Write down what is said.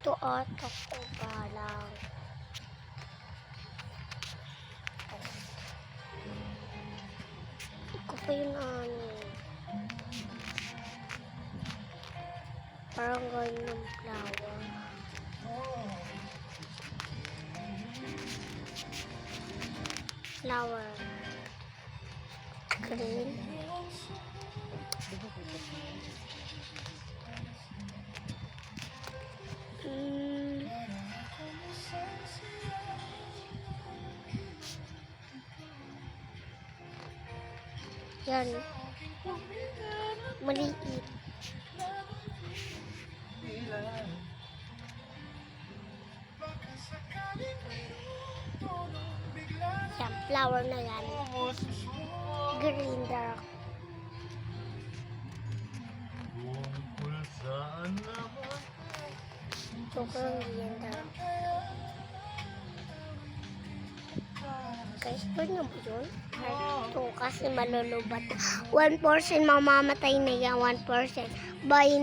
Ito ata ko balang. Ito pa yung ano. Parang ganyan yung flower. Flower. Green. Yan. Maliit. Yan, flower na yan. Green dark. Sobrang green dark. Guys, pwede na ba yun? Ito kasi malulubat. 1% mamamatay na yan. 1%. Bye.